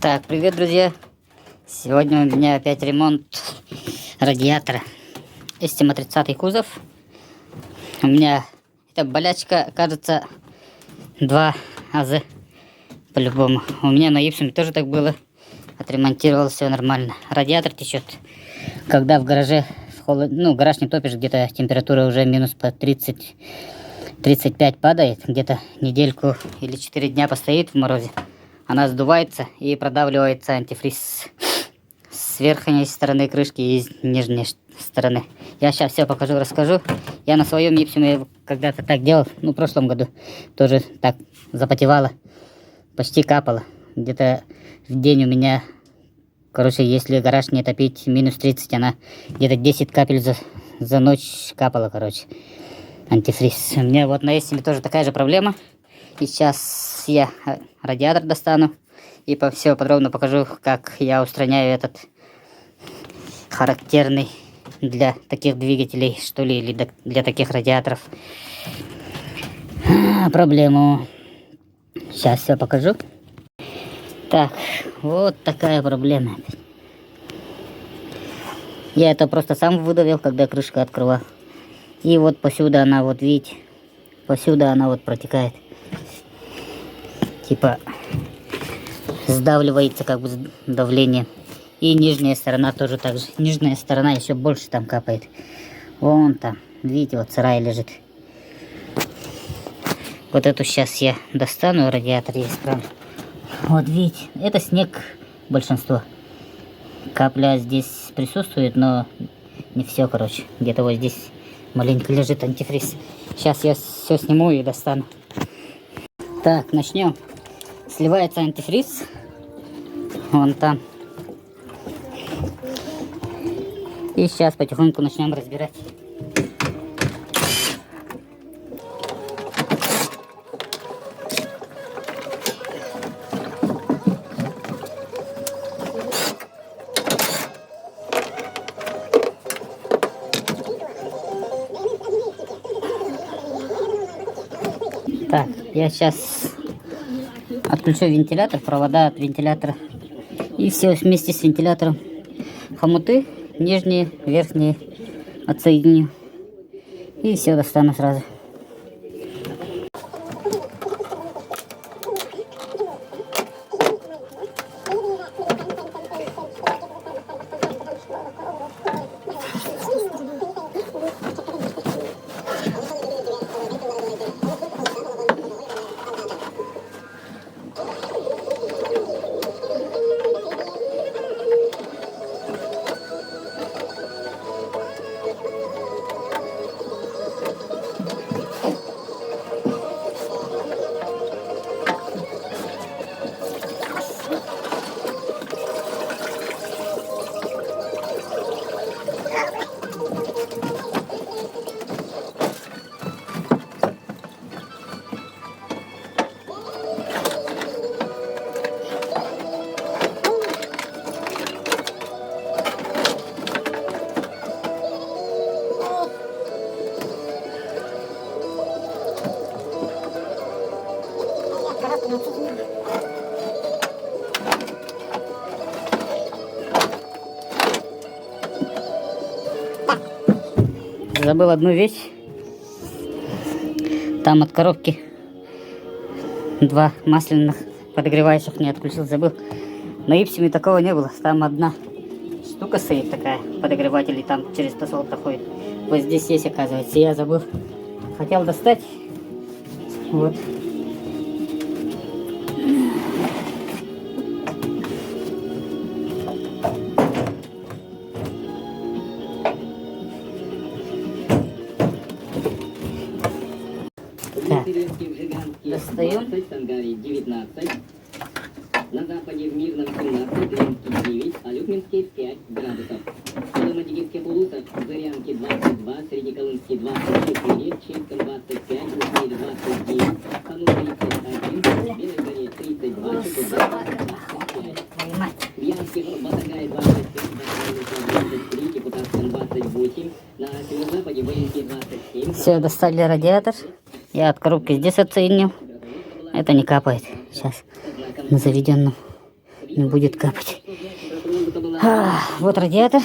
Так, привет, друзья! Сегодня у меня опять ремонт радиатора. STM-30 кузов. У меня эта болячка, кажется, 2 АЗ по-любому. У меня на Ипсуме тоже так было. Отремонтировал, все нормально. Радиатор течет. Когда в гараже гараж не топишь, где-то температура уже минус по 30-35 падает. Где-то недельку или 4 дня постоит в морозе. Она сдувается и продавливается антифриз с верхней стороны крышки и с нижней стороны. Я сейчас все покажу, расскажу. Я на своем Ипсуме когда-то так делал, в прошлом году тоже так запотевало, почти капало. Где-то в день у меня, если гараж не топить, минус 30, она где-то 10 капель за ночь капала, антифриз. У меня вот на Ипсуме тоже такая же проблема. И сейчас я радиатор достану и все подробно покажу, как я устраняю этот характерный для таких двигателей, или для таких радиаторов проблему. Сейчас все покажу. Так, вот такая проблема. Я это просто сам выдавил, когда крышка открывал. И вот посюда она, видите, посюда она протекает. Типа сдавливается давление. И нижняя сторона тоже так же. Нижняя сторона еще больше там капает. Вон там, видите, сырая лежит. Вот эту сейчас я достану, радиатор есть прям. Вот видите, это снег большинство. Капля здесь присутствует, но не все, Где-то вот здесь маленько лежит антифриз. Сейчас я все сниму и достану. Так, начнем. Сливается антифриз. Вон там. И сейчас потихоньку начнем разбирать. Так, я сейчас отключу вентилятор, провода от вентилятора. И все вместе с вентилятором. Хомуты нижние, верхние отсоединю. И все достану сразу. Забыл одну вещь. Там от коробки 2 масляных подогревающих не отключил, забыл. На Ипсуме такого не было. Там одна штука стоит такая, подогреватель, и там через тосол проходит. Вот здесь есть, оказывается. Я забыл. Хотел достать. Вот. Так, достаем. На западе в Мирном 17, Ленинский 9, а Люкминский 5 градусов. Коломодигинский полуостров, Зырянский 22, Среднеколымский 24, Чистом 25, Лукмей 29, Хану 31, Белой горе 32, Чукотка 25, Вятский Батагай 25, Батагай 23, Депутатском 28, на северо-западе Воинский 27. Все, достали радиатор. Я от коробки здесь отсоединил. Это не капает сейчас на заведенном. не будет капать. Вот радиатор.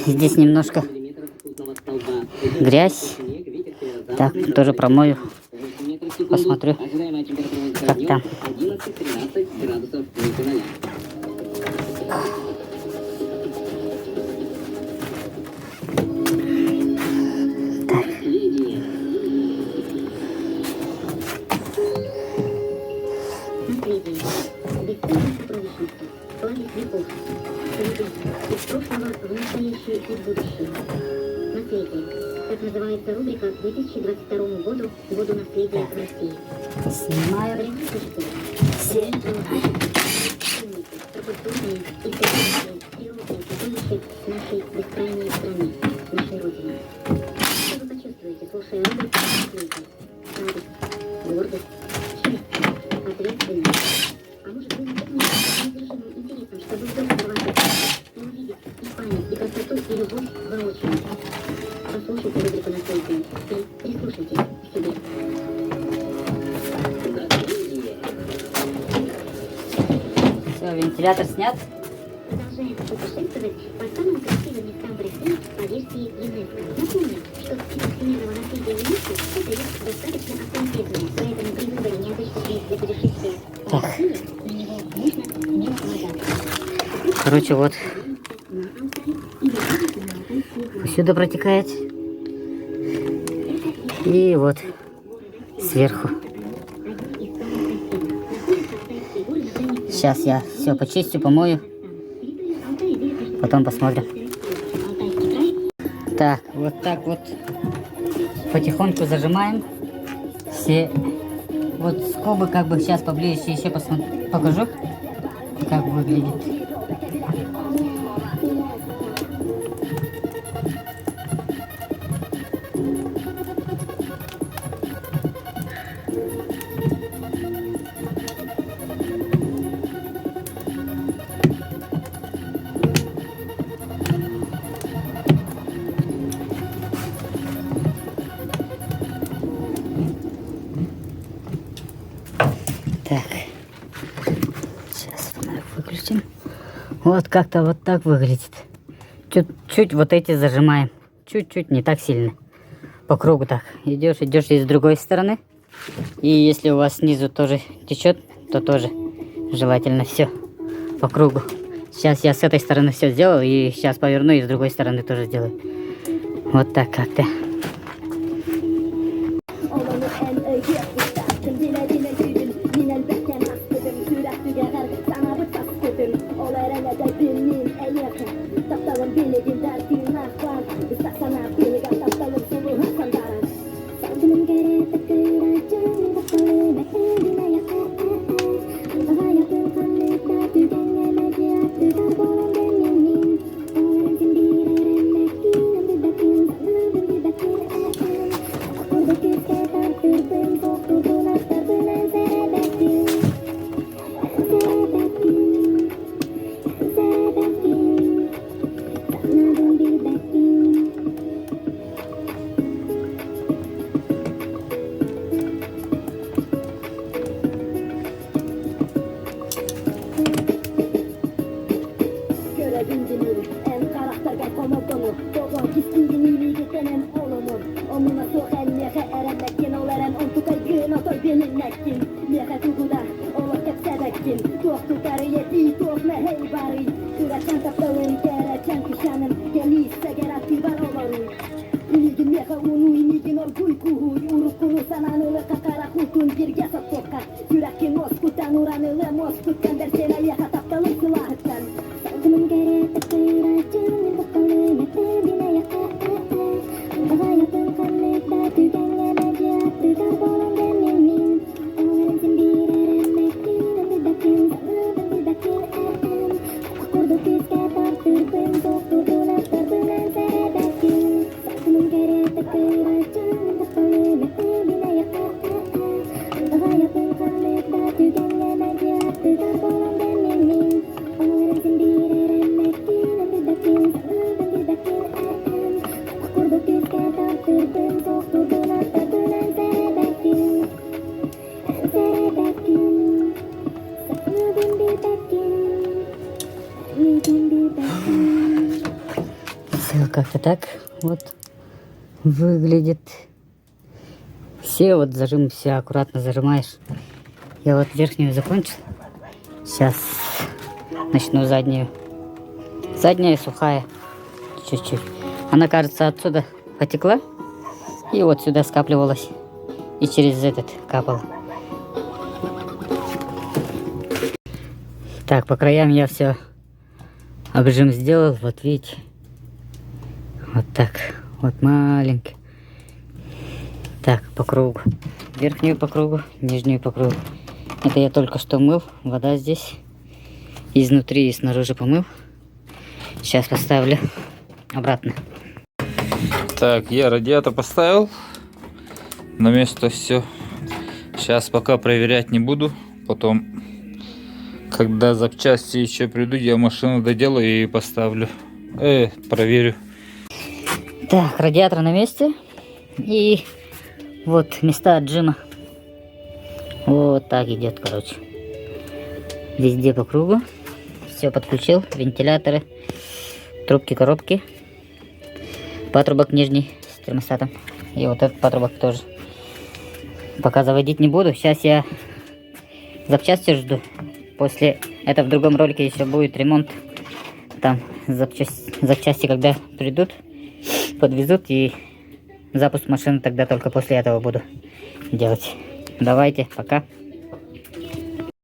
Здесь немножко грязь. Так, тоже промою. Посмотрю, как там. Так называется рубрика к 2022 году, году наследия в России. Снимаю все. Культурные, исторические, природные сокровища нашей бескрайней страны, нашей Родины. Что вы почувствуете, слушая рубрику «Наследие»? Радость, гордость, счастье, ответственность. А может, вы наполнитесь неудержимым интересом, чтобы вдруг оторваться и увидеть и память, и красоту, и любовь воочию. Послушайте рубрику «Наследие» и прислушайтесь к себе. Все, вентилятор снят. Продолжаем путешествовать по самым красивым местам в России по версии ЮНЕСКО. Напомню, что список всемирного наследия ЮНЕСКо состоит достаточно авторитетный, поэтому при выборе необычных мест для путешествия в России на него нужно смело полагаться. Короче, вот На Алтай или на Алтайские горы. сюда протекает. И вот сверху. Сейчас я все почистю, помою. Потом посмотрим. Так вот потихоньку зажимаем все вот скобы, как бы сейчас поближе еще покажу, как выглядит. Так, сейчас фонарик выключим. Вот как-то вот так выглядит. Чуть-чуть вот эти зажимаем. Чуть-чуть, не так сильно. По кругу так. Идешь и с другой стороны. И если у вас снизу тоже течет, то тоже желательно все по кругу. Сейчас я с этой стороны все сделал. И сейчас поверну и с другой стороны тоже сделаю. Вот так как-то. Back in как-то так вот выглядит. Все вот зажим, все аккуратно зажимаешь. Я вот верхнюю закончил. Сейчас начну заднюю. Задняя сухая. Чуть-чуть. Она, кажется, отсюда потекла. И вот сюда скапливалась. И через этот капала. Так, по краям я все обжим сделал. Вот видите. Вот так. Вот маленький. Так, по кругу. Верхнюю по кругу, нижнюю по кругу. Это я только что мыл. Вода здесь. Изнутри и снаружи помыл. Сейчас поставлю обратно. Так, я радиатор поставил на место, все. Сейчас пока проверять не буду. Потом, когда запчасти еще придут, я машину доделаю и поставлю. Проверю. Так, радиатор на месте. И вот места отжима. Вот так идет, короче. Везде по кругу. Все подключил. Вентиляторы, трубки, коробки. Патрубок нижний с термостатом. И вот этот патрубок тоже. Пока заводить не буду. Сейчас я запчасти жду. После этого в другом ролике еще будет ремонт. Там запчасти когда придут, подвезут, и запуск машины тогда только после этого буду делать. Давайте, пока.